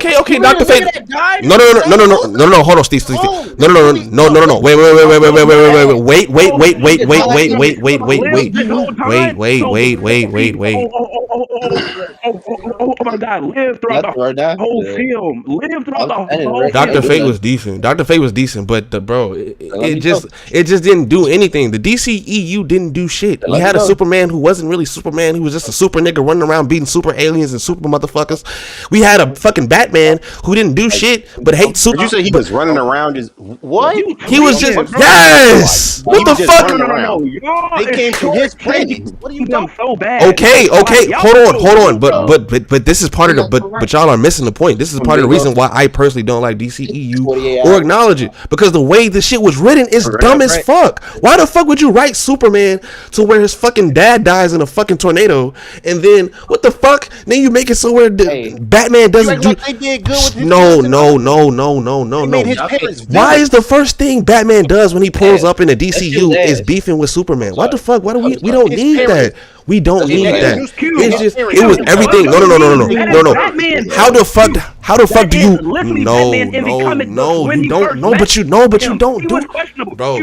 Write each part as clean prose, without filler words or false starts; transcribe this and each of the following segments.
Okay, Dr. Fate. No. Hold on, Steve. No. Wait. Oh my God! Live throughout the whole film. Live throughout the whole. Dr. Fate was decent. But it just didn't do anything. The DCEU didn't do shit. We had a Superman who wasn't really Superman. He was just a super nigga running around beating super aliens and super motherfuckers. We had a fucking Batman who didn't do shit but hates super. Did you say he was running around? What? He was just yes. What the fuck? No. They came to his planet. What are you doing so bad? Okay. Hold on. But this is part of the but y'all are missing the point. This is part of the reason why I personally don't like DCEU or acknowledge it, because the way the shit was written is dumb as fuck. Why the fuck would you write Superman to where his fucking dad dies in a fucking tornado, and then what the fuck? Then you make it so where Batman doesn't do. No. Why is the first thing Batman does when he pulls up in the DCU is beefing with Superman? What the fuck? Why do we don't need that? We don't need that. It's just it was everything. No. How the fuck do you? No. You don't. No, but you don't do. Bro.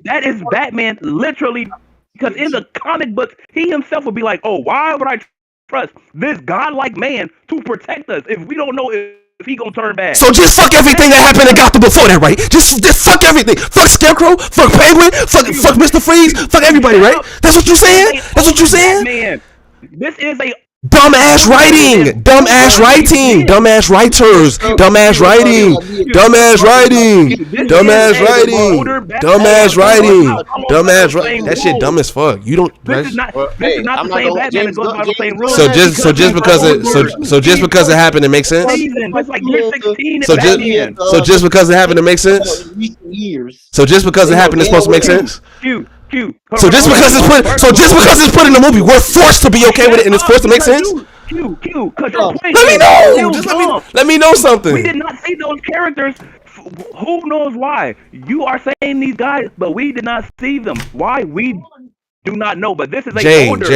That is Batman literally, because in the comic books he himself would be like, oh, why would I trust this godlike man to protect us if we don't know if he gonna turn bad? So just fuck everything that happened in Gotham before that, right? Just fuck everything. Fuck Scarecrow. Fuck Penguin. Fuck Mr. Freeze. Fuck everybody, right? That's what you saying? Man, this is a dumbass writing. Dumbass writers. Dumbass writing. That shit dumb as fuck. You don't. This is not the same Batman that goes by the same rules. So just because it happened, it makes sense. It's like year 16. So just because it happened, it makes sense. So just because it happened, it's supposed to make sense. So just because it's put in the movie, we're forced to be okay with it, and it's forced to make sense. Let me know. Just let me know something. We did not see those characters. Who knows why? You are saying these guys, but we did not see them. Why? We do not know. But this is a older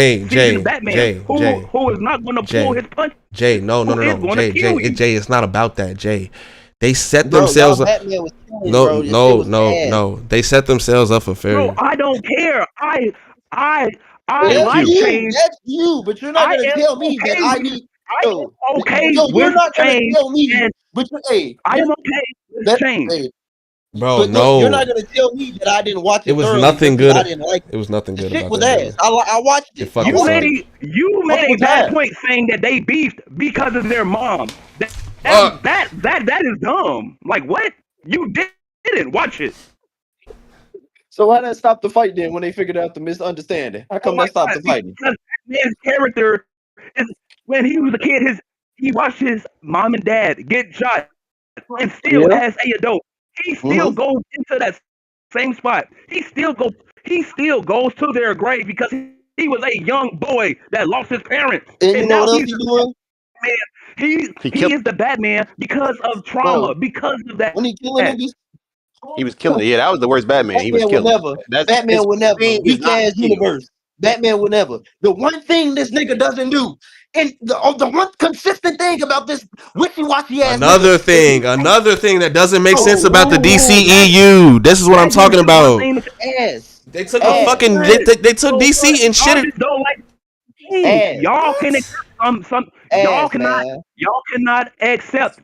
Batman who is not going to pull his punch. No. Jay, it's not about that, Jay. They set themselves up. No. They set themselves up for failure. Bro, I don't care. I like change. That's you, but you're not gonna tell me that I need. You're not gonna tell me. But I am okay with change. Bro, no. You're not gonna tell me that I didn't watch it. It was nothing good. I didn't like it. It was nothing good about that. I watched it. You made a bad point saying that they beefed because of their mom. That is dumb. Like, what? You didn't watch it. So why that stop the fight then when they figured out the misunderstanding? How come that stopped the fighting? Because his character is, when he was a kid, he watched his mom and dad get shot, and still as a adult, he still goes into that same spot. He still goes to their grave because he was a young boy that lost his parents. And you know what else he's doing? Man, he is the Batman because of trauma, because of that. When he killing niggas, he was killing it. Yeah, that was the worst Batman. He was killing. Batman will never. Weak ass universe. Batman will never. The one thing this nigga doesn't do, and the one consistent thing about this wishy-washy ass. Another thing that doesn't make sense about the DCEU. This is what I'm talking about. They took a fucking. They took DC and shit. Y'all can y'all cannot accept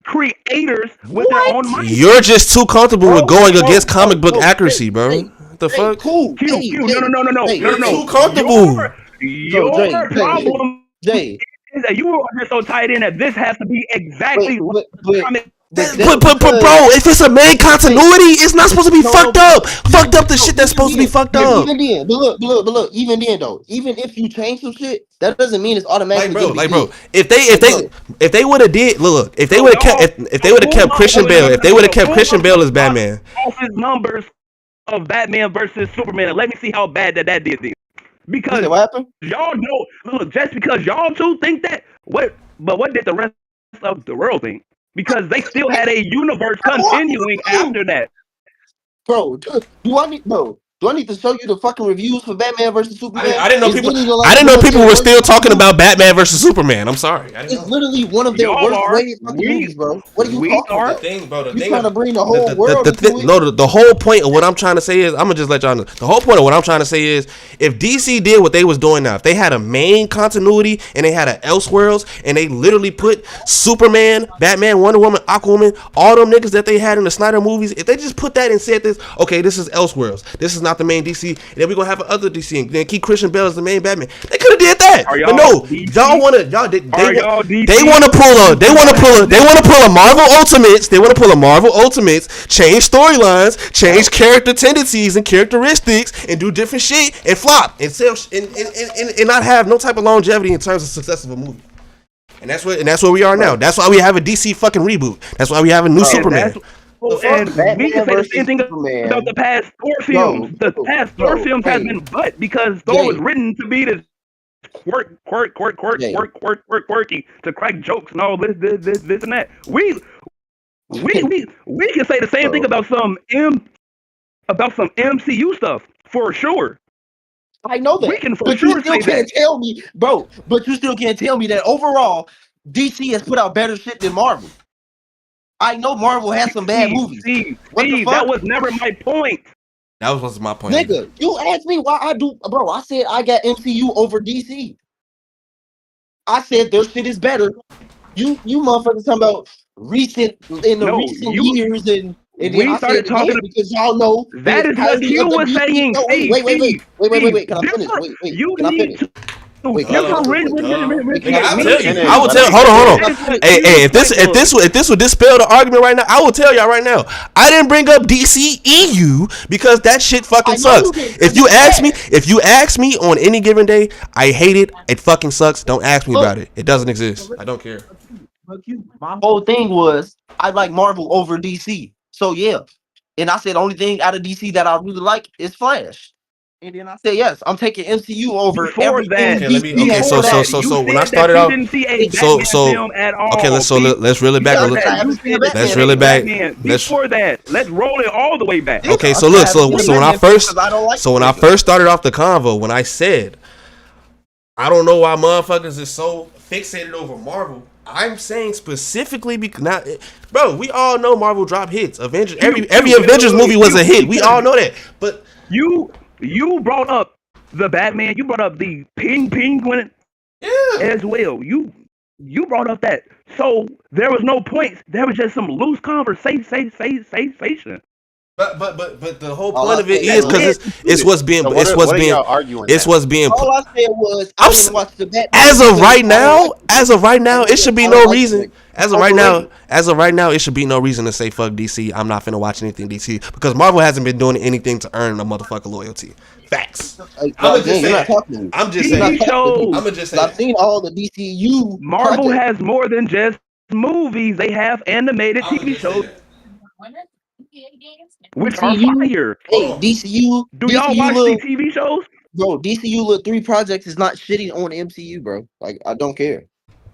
creators with their own mind. You're just too comfortable with going against comic book accuracy, bro. What the fuck? Cool. No. You're too comfortable. Your problem is that you are just so tied in that this has to be exactly what the comic. But bro, if it's a main continuity, it's not supposed to be fucked up. Fucked up the shit that's supposed to be fucked up. Even then, but look, even then though, even if you change some shit, that doesn't mean it's automatically. Like bro, if they would have did look, if they would have kept Christian Bale as Batman. Off his numbers of Batman versus Superman. Let me see how bad that did this. Because what happened? Y'all know, look, just because y'all two think that, what did the rest of the world think? Because they still had a universe continuing after that. Bro, do Do I need to show you the fucking reviews for Batman versus Superman? I didn't know It's people. literally like I didn't know one of people their were worst still talking movies. about Batman versus Superman. I'm sorry. I didn't It's know. literally one of their Y'all worst are. rated fucking movies, bro. What are you talking are. about? Thing, bro. The You thing trying to of- bring the whole world into it? No, the whole point of what I'm trying to say is, I'm gonna just let y'all know. The whole point of what I'm trying to say is, if DC did what they was doing now, if they had a main continuity and they had an Elseworlds and they literally put Superman, Batman, Wonder Woman, Aquaman, all them niggas that they had in the Snyder movies, if they just put that and said this, okay, this is Elseworlds, this is not the main DC, and then we're gonna have another DC and then keep Christian Bale as the main Batman. They could have did that, Are but y'all no, DC? y'all wanna y'all they DC? want to pull a Marvel Ultimates. They want to pull a Marvel Ultimates, change storylines, change character tendencies and characteristics, and do different shit and flop and sell and not have no type of longevity in terms of success of a movie. And that's where we are now. That's why we have a DC fucking reboot. That's why we have a new Superman. And Batman we can say the versus same thing Superman. about the past Thor films. The past Thor films have been butt because Thor was written to be this quirky to crack jokes and all this and that. We can say the same thing about some MCU stuff for sure. I know that. We can for but sure you still say can't that. tell me, bro. But you still can't tell me that overall, DC has put out better shit than Marvel. I know Marvel has some bad movies. Steve, fuck? that was never my point. That was my point. Nigga, you asked me why I do, bro. I said I got MCU over DC. I said their shit is better. You motherfuckers talking about recent years and we started talking because y'all know that is what you was saying. No, wait. Can I finish? You Can I need finish? I will tell. I Hold on. Hey, if this would dispel the argument right now, I will tell y'all right now. I didn't bring up DCEU because that shit fucking sucks. If you ask me on any given day, I hate it. It fucking sucks. Don't ask me about it. It doesn't exist. I don't care. My whole thing was I like Marvel over DC. So yeah. And I said the only thing out of DC that I really like is Flash. And then I said yes, I'm taking MCU over everything. So when I started out, let's reel it back. Before that, let's roll it all the way back. Okay, so when I first started off the convo, when I said I don't know why motherfuckers is so fixated over Marvel. I'm saying specifically because now, bro, we all know Marvel drop hits. Avengers, every Avengers movie was a hit. We all know that. But you brought up the Batman. You brought up the Penguin as well. You brought up that. So there was no points. There was just some loose conversation. But the whole point of it is because it's what's being arguing. It's what's being. All I said was I didn't watch the Batman. As of right now, it should be no reason. As of right now, it should be no reason to say fuck DC. I'm not finna watch anything DC because Marvel hasn't been doing anything to earn a motherfucker loyalty. Facts. I'm just saying. I've seen all the DCU. Marvel has more than just movies. They have animated TV shows. Which are fire. Hey, DCU. Do y'all watch the TV shows? Bro, DCU Little 3 projects is not shitting on MCU, bro. Like, I don't care.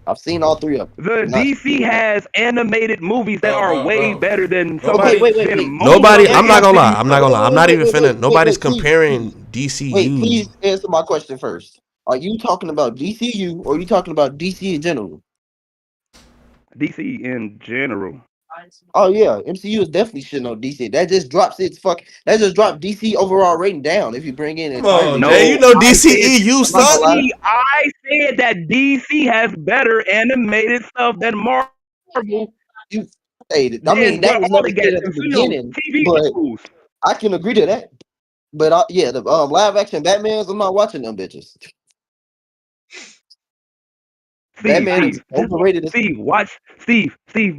I've seen all three of them. The DC has animated movies that are way better than wait. Nobody. I'm not gonna lie. I'm not even finna. Nobody's comparing DCU. Wait, please answer my question first. Are you talking about DCU or are you talking about DC in general? DC in general. Oh yeah, MCU is definitely shitting on DC. That just drops DC overall rating down if you bring in. DCEU stuff. I said that DC has better animated stuff than Marvel. That was never said at the beginning. But I can agree to that. But the live action Batmans, I'm not watching them bitches. Batman is overrated. Steve,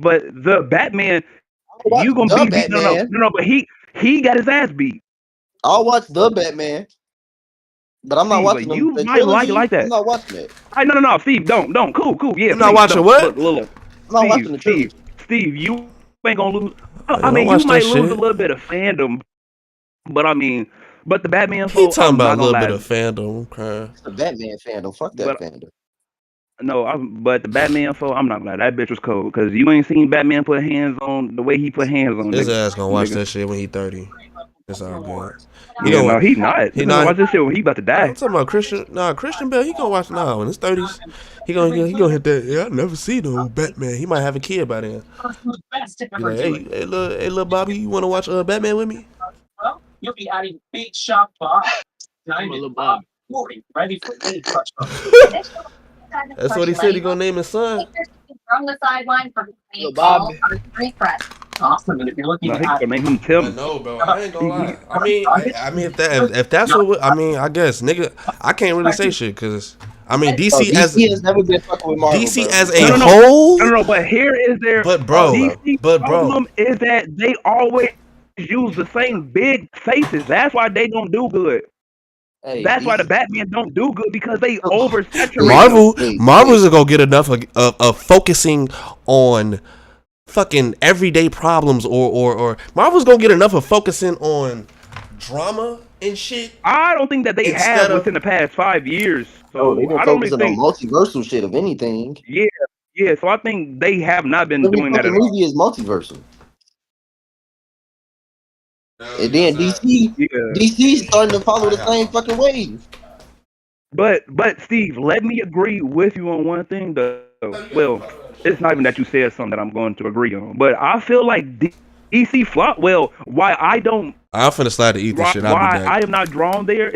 but the Batman, you gonna be beat? No, but he got his ass beat. I'll watch the Batman, but I'm not watching. You might like that. I'm not watching it. No, Steve, don't. Cool. Yeah, you're not watching what? I'm not watching the trilogy. Steve, you ain't gonna lose. I mean, you might lose a little bit of fandom, but but the Batman. He talking about a little bit of fandom. I'm crying. The Batman fandom. Fuck that fandom. No, but the Batman I'm not gonna lie, that bitch was cold because you ain't seen Batman put hands on the way he put hands on. His ass gonna watch that shit when he 30. It's all good. Yeah, no, he not. He He not. watch this shit when he about to die. I'm talking about Christian. Nah, Christian Bale. He gonna watch now in his 30s. He gonna hit that. Yeah, I never seen no Batman. He might have a kid by then. Be like, hey, little Bobby, you wanna watch Batman with me? Well, you'll be adding big shop Bob. Little Bob. Ready for any touch. That's what he said. He gonna name his son. From the sideline for Little Bob. refresh. Awesome. And if you're looking No, he at gonna make him Tim. No, bro. I ain't gonna lie. I mean, if that's what I mean, I guess, nigga, I can't really say shit because I mean, DC has never been fucking with Marvel. DC bro. as a whole. No, but here is their DC problem is that they always use the same big faces. That's why they don't do good. Hey, That's why the Batman don't do good because they oversaturate. Marvel's gonna get enough of focusing on fucking everyday problems or Marvel's gonna get enough of focusing on drama and shit. I don't think that they have within the past 5 years. So they've been I don't focusing think on multiversal shit of anything. Yeah. So I think they have not been doing that. The movie is multiversal. And then DC's starting to follow the same fucking wave. But Steve, let me agree with you on one thing though. Well, it's not even that you said something that I'm going to agree on, but I feel like DC flop. Well, why I don't. I'm finna slide to eat this shit. Why I am not drawn there